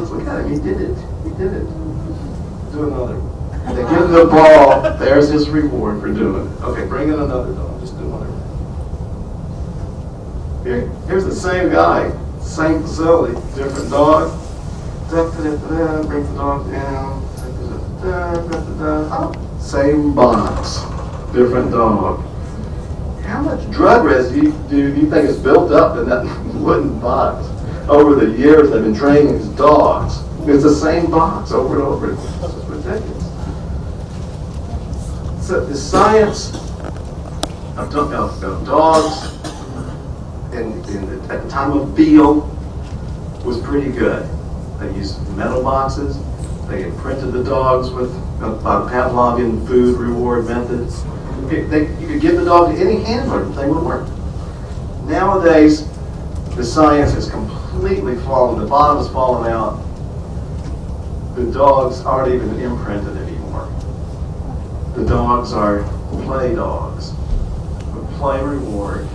look at him. He did it. He did it. Do another. They give him the ball. There's his reward for doing it. Okay, bring in another dog. Just do whatever. Here's the same guy, same facility, different dog. Bring the dog down. Oh, same box, different dog. How much drug residue do you think is built up in that wooden box? Over the years they've been training these dogs. It's the same box over and over again. It's ridiculous. So the science of dogs at the time of Beale was pretty good. They used metal boxes. They imprinted the dogs with Pavlovian food reward methods. You could give the dog to any handler and they would work. Nowadays, the science has completely fallen. The bottom has fallen out. The dogs aren't even imprinted anymore. The dogs are play dogs with play reward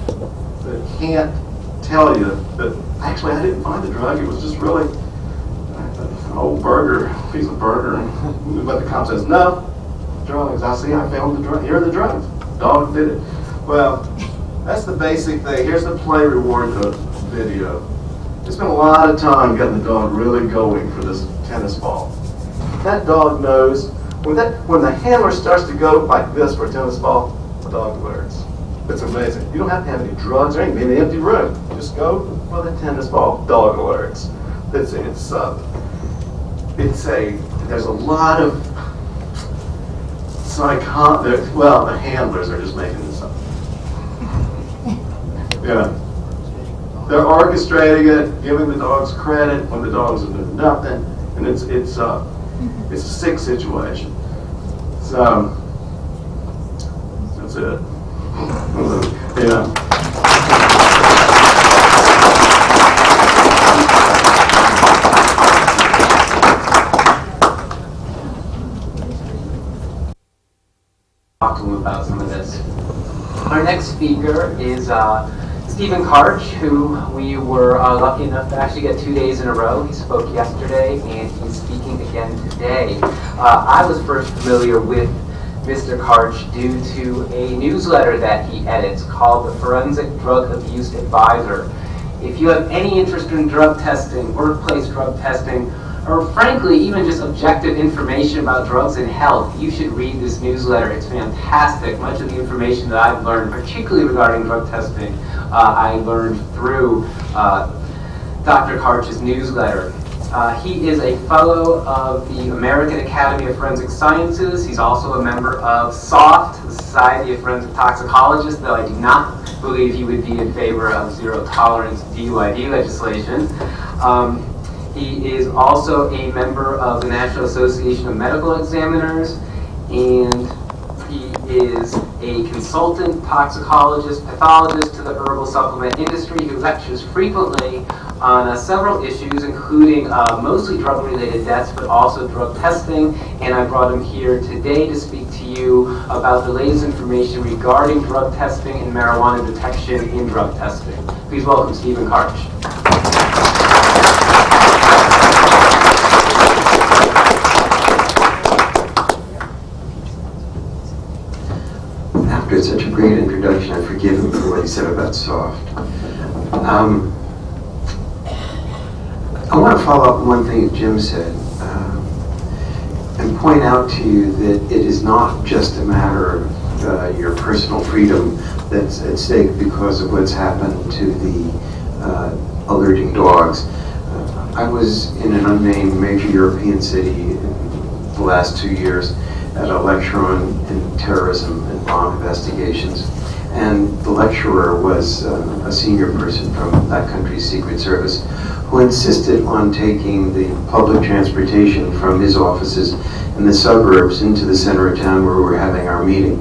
that can't tell you that actually I didn't find the drug. It was just really an old burger, piece of burger. But the cop says, no, drugs. I found the drug. Here are the drugs. Dog did it. Well, that's the basic thing. Here's the play reward video. They spent a lot of time getting the dog really going for this tennis ball. That dog knows when the handler starts to go like this for a tennis ball, the dog alerts. It's amazing. You don't have to have any drugs or anything in the empty room. Just go for the tennis ball, dog alerts. There's a lot of the handlers are just making this up. Yeah. They're orchestrating it, giving the dogs credit when the dogs are doing nothing, and it's a sick situation. So that's it. Yeah. Talk to him about some of this. Our next speaker is Steven Karch, who we were lucky enough to actually get 2 days in a row. He spoke yesterday and he's speaking again today. I was first familiar with Mr. Karch due to a newsletter that he edits called the Forensic Drug Abuse Advisor. If you have any interest in drug testing, workplace drug testing, or frankly, even just objective information about drugs and health, you should read this newsletter. It's fantastic. Much of the information that I've learned, particularly regarding drug testing, I learned through Dr. Karch's newsletter. He is a fellow of the American Academy of Forensic Sciences. He's also a member of SOFT, the Society of Forensic Toxicologists, though I do not believe he would be in favor of zero tolerance DUID legislation. He is also a member of the National Association of Medical Examiners, and he is a consultant toxicologist, pathologist to the herbal supplement industry who lectures frequently on several issues, including mostly drug-related deaths, but also drug testing. And I brought him here today to speak to you about the latest information regarding drug testing and marijuana detection in drug testing. Please welcome Steven Karch. After such a great introduction, I forgive him for what he said about soft. I want to follow up on one thing that Jim said and point out to you that it is not just a matter of your personal freedom that's at stake because of what's happened to the alerting dogs. I was in an unnamed major European city in the last 2 years at a lecture on terrorism and bomb investigations, and the lecturer was a senior person from that country's Secret Service who insisted on taking the public transportation from his offices in the suburbs into the center of town where we were having our meeting.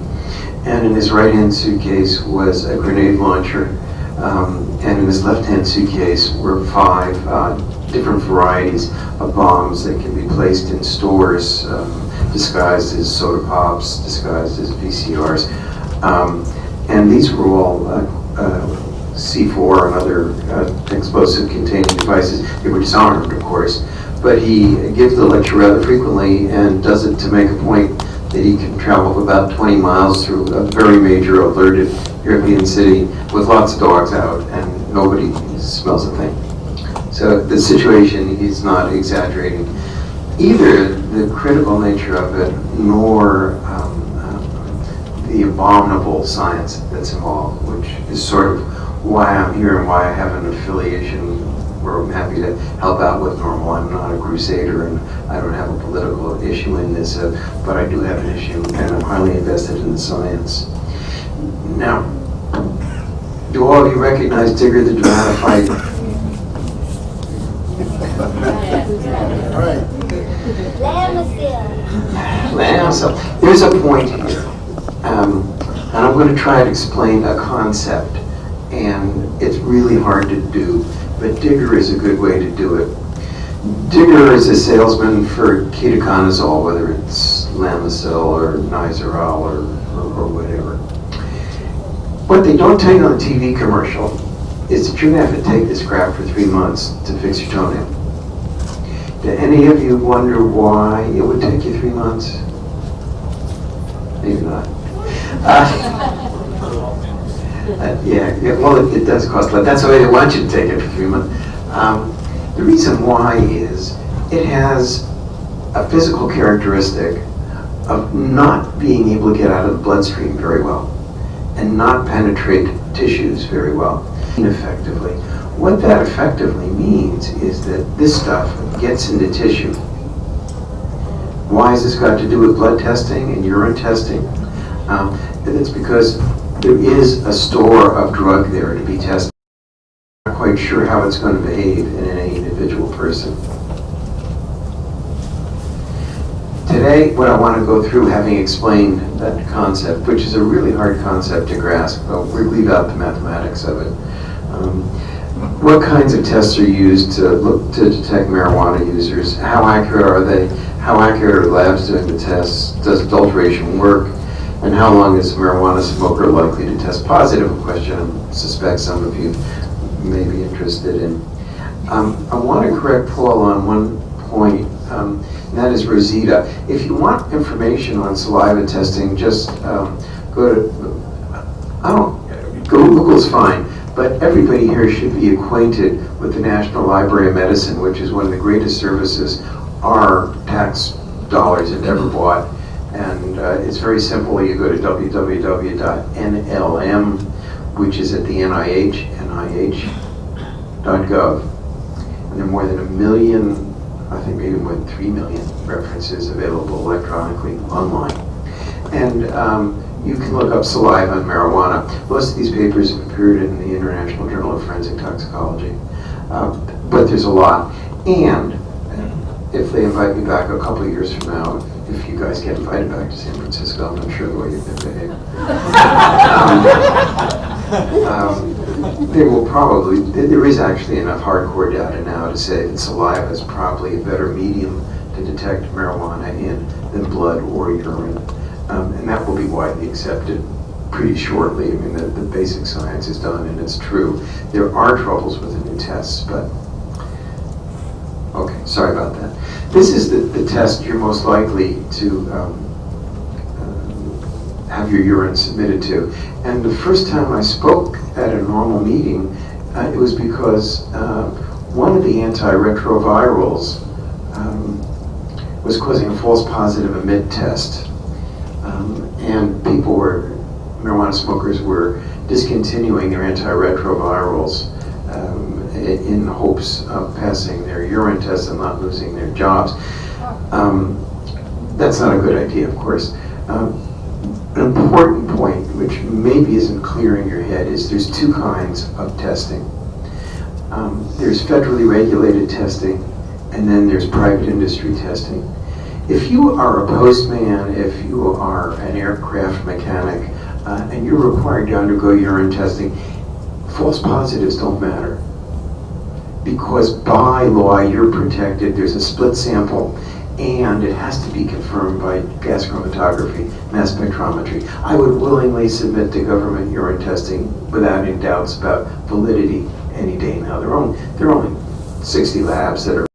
And in his right-hand suitcase was a grenade launcher, and in his left-hand suitcase were 5 different varieties of bombs that can be placed in stores, disguised as soda pops, disguised as VCRs. And these were all C4 and other explosive containing devices. They were disarmed, of course, but he gives the lecture rather frequently and does it to make a point that he can travel about 20 miles through a very major alerted European city with lots of dogs out and nobody smells a thing. So the situation, he's not exaggerating either the critical nature of it nor the abominable science that's involved, which is sort of why I'm here and why I have an affiliation where I'm happy to help out with Normal. I'm not a crusader and I don't have a political issue in this, but I do have an issue and I'm highly invested in the science. Now, do all of you recognize Digger the Dramatophyte? Lamb. So there's a point here. And I'm going to try to explain a concept, and it's really hard to do, but Digger is a good way to do it. Digger is a salesman for ketoconazole, whether it's Lamisil or Nizoral or whatever. What they don't tell you on the TV commercial is that you're going to have to take this crap for 3 months to fix your toenail. Do any of you wonder why it would take you 3 months? Maybe not. Well, it does cost a lot. That's why they want you to take it for 3 months. The reason why is it has a physical characteristic of not being able to get out of the bloodstream very well and not penetrate tissues very well effectively. What that effectively means is that this stuff gets into tissue. Why has this got to do with blood testing and urine testing? It's because there is a store of drug there to be tested. I'm not quite sure how it's going to behave in any individual person. Today, what I want to go through, having explained that concept, which is a really hard concept to grasp, but we'll leave out the mathematics of it. What kinds of tests are used to look to detect marijuana users? How accurate are they? How accurate are labs doing the tests? Does adulteration work? And how long is a marijuana smoker likely to test positive? A question I suspect some of you may be interested in. I want to correct Paul on one point, and that is Rosita. If you want information on saliva testing, just go to, Google's fine, but everybody here should be acquainted with the National Library of Medicine, which is one of the greatest services our tax dollars have ever bought. And it's very simple. You go to www.nlm, which is at the NIH, nih.gov. And there are more than 1 million, I think maybe more than 3 million references available electronically online. And you can look up saliva and marijuana. Most of these papers have appeared in the International Journal of Forensic Toxicology. But there's a lot. And if they invite me back a couple of years from now, if you guys get invited back to San Francisco, I'm not sure the way you're going to behave. There is actually enough hardcore data now to say that saliva is probably a better medium to detect marijuana in than blood or urine. And that will be widely accepted pretty shortly. I mean, the basic science is done and it's true. There are troubles with the new tests, but okay, sorry about that. This is the test you're most likely to have your urine submitted to. And the first time I spoke at a normal meeting, it was because one of the antiretrovirals was causing a false positive emit test. And marijuana smokers were discontinuing their antiretrovirals in hopes of passing their urine tests and not losing their jobs. That's not a good idea, of course. An important point, which maybe isn't clear in your head, is there's two kinds of testing. There's federally regulated testing, and then there's private industry testing. If you are a postman, if you are an aircraft mechanic, and you're required to undergo urine testing, false positives don't matter. Because by law, you're protected. There's a split sample, and it has to be confirmed by gas chromatography, mass spectrometry. I would willingly submit to government urine testing without any doubts about validity any day now. There are only 60 labs that are